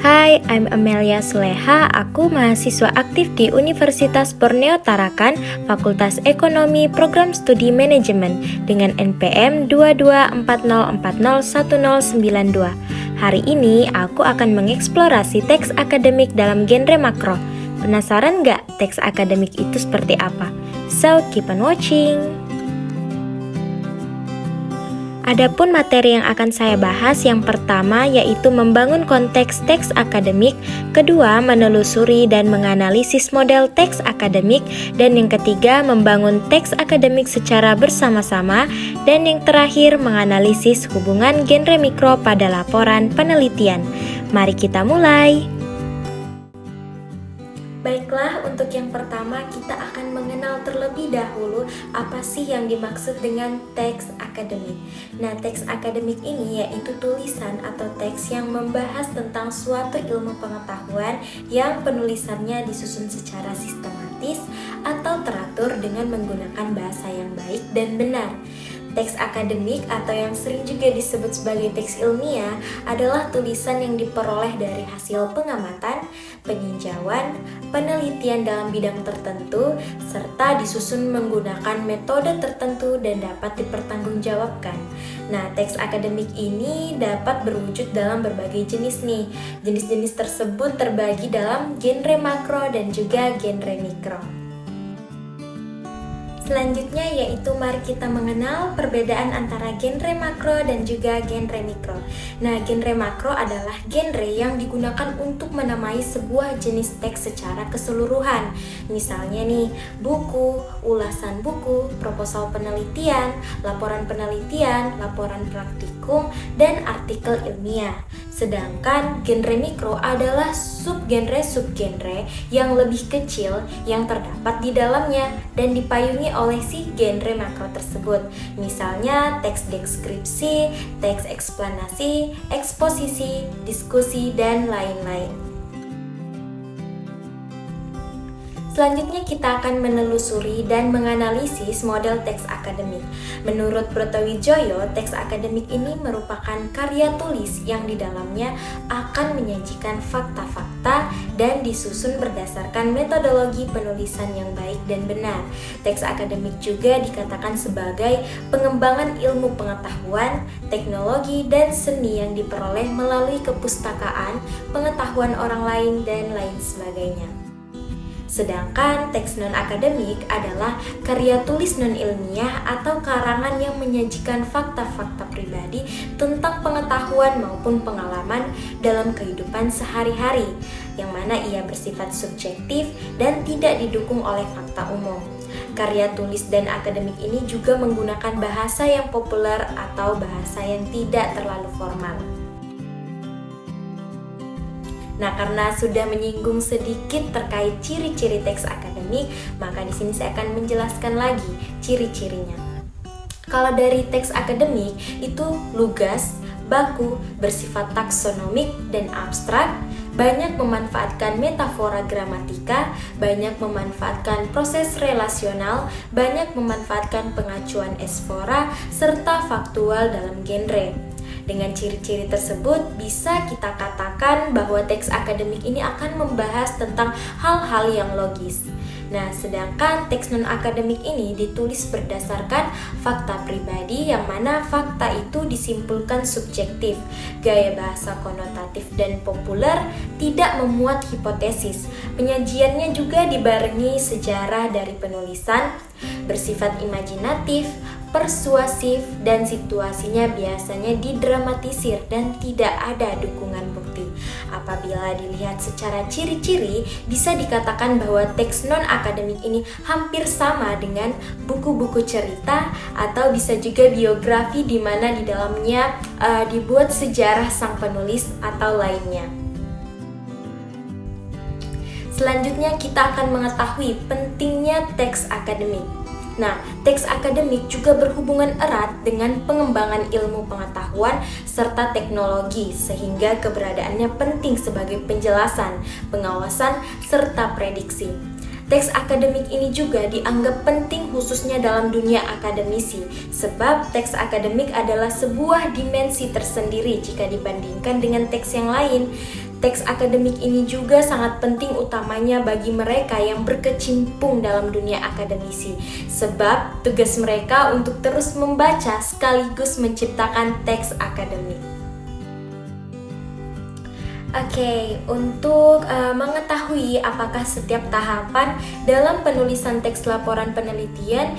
Hai, I'm Amelia Suleha. Aku mahasiswa aktif di Universitas Borneo Tarakan, Fakultas Ekonomi Program Studi Manajemen dengan NPM 2240401092. Hari ini aku akan mengeksplorasi teks akademik dalam genre makro. Penasaran nggak teks akademik itu seperti apa? So, keep on watching! Adapun materi yang akan saya bahas, yang pertama yaitu membangun konteks teks akademik, kedua menelusuri dan menganalisis model teks akademik, dan yang ketiga membangun teks akademik secara bersama-sama, dan yang terakhir menganalisis hubungan genre mikro pada laporan penelitian. Mari kita mulai! Baiklah, untuk yang pertama kita akan mengenal terlebih dahulu apa sih yang dimaksud dengan teks akademik. Nah, teks akademik ini yaitu tulisan atau teks yang membahas tentang suatu ilmu pengetahuan yang penulisannya disusun secara sistematis atau teratur dengan menggunakan bahasa yang baik dan benar. Teks akademik atau yang sering juga disebut sebagai teks ilmiah adalah tulisan yang diperoleh dari hasil pengamatan, peninjauan, penelitian dalam bidang tertentu, serta disusun menggunakan metode tertentu dan dapat dipertanggungjawabkan. Nah, teks akademik ini dapat berwujud dalam berbagai jenis nih. Jenis-jenis tersebut terbagi dalam genre makro dan juga genre mikro. Selanjutnya yaitu mari kita mengenal perbedaan antara genre makro dan juga genre mikro. Nah, genre makro adalah genre yang digunakan untuk menamai sebuah jenis teks secara keseluruhan. Misalnya nih, buku, ulasan buku, proposal penelitian, laporan praktikum, dan artikel ilmiah. Sedangkan genre mikro adalah subgenre yang lebih kecil yang terdapat di dalamnya dan dipayungi oleh si genre makro tersebut. Misalnya teks deskripsi, teks eksplanasi, eksposisi, diskusi, dan lain-lain. Selanjutnya kita akan menelusuri dan menganalisis model teks akademik. Menurut Brotowijoyo, teks akademik ini merupakan karya tulis yang di dalamnya akan menyajikan fakta-fakta dan disusun berdasarkan metodologi penulisan yang baik dan benar. Teks akademik juga dikatakan sebagai pengembangan ilmu pengetahuan, teknologi, dan seni yang diperoleh melalui kepustakaan, pengetahuan orang lain, dan lain sebagainya. Sedangkan teks non-akademik adalah karya tulis non-ilmiah atau karangan yang menyajikan fakta-fakta pribadi tentang pengetahuan maupun pengalaman dalam kehidupan sehari-hari, yang mana ia bersifat subjektif dan tidak didukung oleh fakta umum. Karya tulis dan akademik ini juga menggunakan bahasa yang populer atau bahasa yang tidak terlalu formal. Nah, karena sudah menyinggung sedikit terkait ciri-ciri teks akademik, maka di sini saya akan menjelaskan lagi ciri-cirinya. Kalau dari teks akademik itu lugas, baku, bersifat taksonomik dan abstrak, banyak memanfaatkan metafora gramatika, banyak memanfaatkan proses relasional, banyak memanfaatkan pengacuan esfora, serta faktual dalam genre. Dengan ciri-ciri tersebut, bisa kita katakan bahwa teks akademik ini akan membahas tentang hal-hal yang logis. Nah, sedangkan teks non-akademik ini ditulis berdasarkan fakta pribadi, yang mana fakta itu disimpulkan subjektif. Gaya bahasa konotatif dan populer, tidak memuat hipotesis. Penyajiannya juga dibarengi sejarah dari penulisan, bersifat imajinatif, persuasif, dan situasinya biasanya didramatisir dan tidak ada dukungan bukti. Apabila dilihat secara ciri-ciri, bisa dikatakan bahwa teks non-akademik ini hampir sama dengan buku-buku cerita atau bisa juga biografi di mana di dalamnya dibuat sejarah sang penulis atau lainnya. Selanjutnya kita akan mengetahui pentingnya teks akademik. Nah, teks akademik juga berhubungan erat dengan pengembangan ilmu pengetahuan serta teknologi, sehingga keberadaannya penting sebagai penjelasan, pengawasan, serta prediksi. Teks akademik ini juga dianggap penting khususnya dalam dunia akademisi, sebab teks akademik adalah sebuah dimensi tersendiri jika dibandingkan dengan teks yang lain. Teks akademik ini juga sangat penting utamanya bagi mereka yang berkecimpung dalam dunia akademisi, sebab tugas mereka untuk terus membaca sekaligus menciptakan teks akademik. Oke, untuk mengetahui apakah setiap tahapan dalam penulisan teks laporan penelitian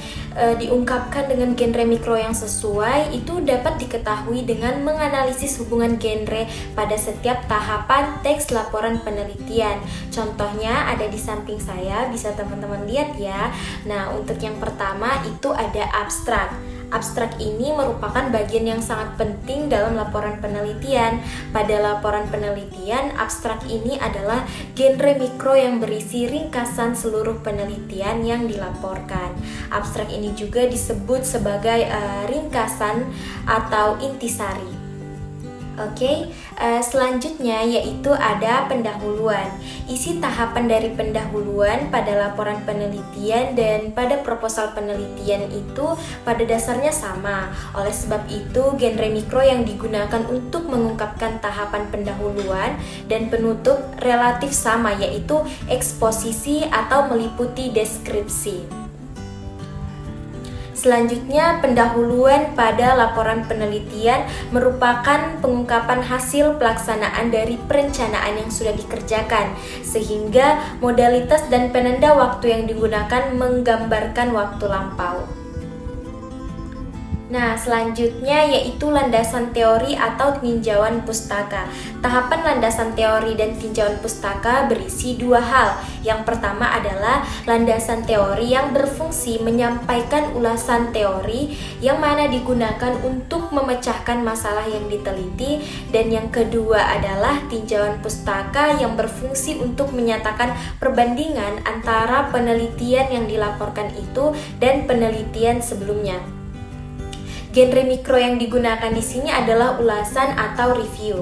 diungkapkan dengan genre mikro yang sesuai, itu dapat diketahui dengan menganalisis hubungan genre pada setiap tahapan teks laporan penelitian. Contohnya ada di samping saya, bisa teman-teman lihat ya. Nah, untuk yang pertama itu ada abstrak. Abstrak ini merupakan bagian yang sangat penting dalam laporan penelitian. Pada laporan penelitian, abstrak ini adalah genre mikro yang berisi ringkasan seluruh penelitian yang dilaporkan. Abstrak ini juga disebut sebagai ringkasan atau intisari. Oke, selanjutnya yaitu ada pendahuluan. Isi tahapan dari pendahuluan pada laporan penelitian dan pada proposal penelitian itu pada dasarnya sama. Oleh sebab itu, genre mikro yang digunakan untuk mengungkapkan tahapan pendahuluan dan penutup relatif sama, yaitu eksposisi atau meliputi deskripsi. Selanjutnya, pendahuluan pada laporan penelitian merupakan pengungkapan hasil pelaksanaan dari perencanaan yang sudah dikerjakan, sehingga modalitas dan penanda waktu yang digunakan menggambarkan waktu lampau. Nah, selanjutnya yaitu landasan teori atau tinjauan pustaka. Tahapan landasan teori dan tinjauan pustaka berisi dua hal. Yang pertama adalah landasan teori yang berfungsi menyampaikan ulasan teori yang mana digunakan untuk memecahkan masalah yang diteliti, dan yang kedua adalah tinjauan pustaka yang berfungsi untuk menyatakan perbandingan antara penelitian yang dilaporkan itu dan penelitian sebelumnya. Genre mikro yang digunakan di sini adalah ulasan atau review.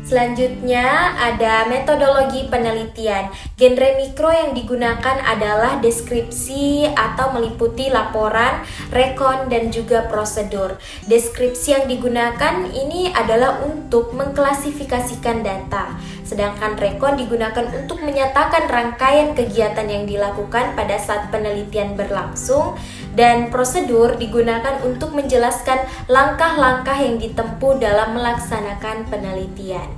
Selanjutnya ada metodologi penelitian. Genre mikro yang digunakan adalah deskripsi atau meliputi laporan, rekon, dan juga prosedur. Deskripsi yang digunakan ini adalah untuk mengklasifikasikan data. Sedangkan rekon digunakan untuk menyatakan rangkaian kegiatan yang dilakukan pada saat penelitian berlangsung, dan prosedur digunakan untuk menjelaskan langkah-langkah yang ditempuh dalam melaksanakan penelitian.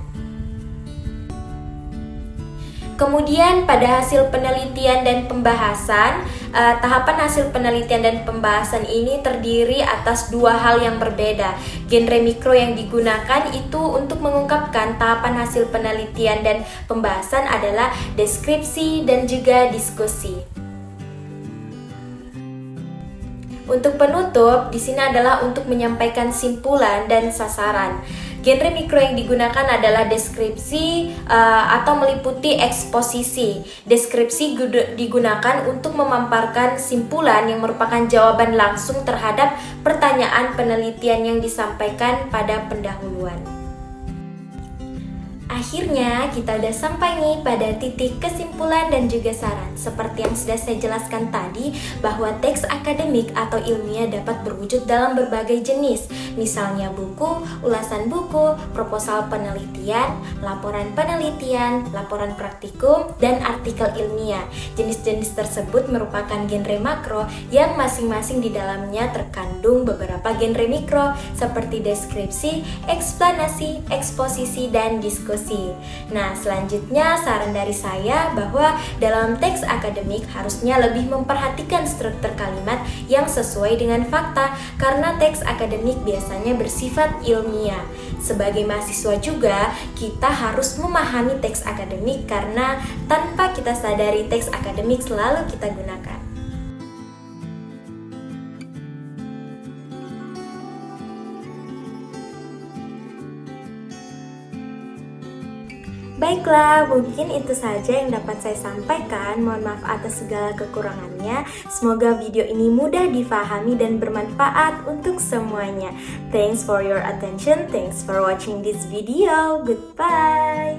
Kemudian pada hasil penelitian dan pembahasan, tahapan hasil penelitian dan pembahasan ini terdiri atas dua hal yang berbeda. Genre mikro yang digunakan itu untuk mengungkapkan tahapan hasil penelitian dan pembahasan adalah deskripsi dan juga diskusi. Untuk penutup, di sini adalah untuk menyampaikan simpulan dan sasaran. Genre mikro yang digunakan adalah deskripsi atau meliputi eksposisi. Deskripsi digunakan untuk memamparkan simpulan yang merupakan jawaban langsung terhadap pertanyaan penelitian yang disampaikan pada pendahuluan. Akhirnya kita udah sampai nih pada titik kesimpulan dan juga saran. Seperti yang sudah saya jelaskan tadi, bahwa teks akademik atau ilmiah dapat berwujud dalam berbagai jenis. Misalnya buku, ulasan buku, proposal penelitian, laporan penelitian, laporan praktikum, dan artikel ilmiah. Jenis-jenis tersebut merupakan genre makro yang masing-masing di dalamnya terkandung beberapa genre mikro seperti deskripsi, eksplanasi, eksposisi, dan diskusi. Nah, selanjutnya saran dari saya bahwa dalam teks akademik harusnya lebih memperhatikan struktur kalimat yang sesuai dengan fakta, karena teks akademik biasanya bersifat ilmiah. Sebagai mahasiswa juga, kita harus memahami teks akademik karena tanpa kita sadari teks akademik selalu kita gunakan. Baiklah, mungkin itu saja yang dapat saya sampaikan. Mohon maaf atas segala kekurangannya. Semoga video ini mudah difahami dan bermanfaat untuk semuanya. Thanks for your attention. Thanks for watching this video. Goodbye.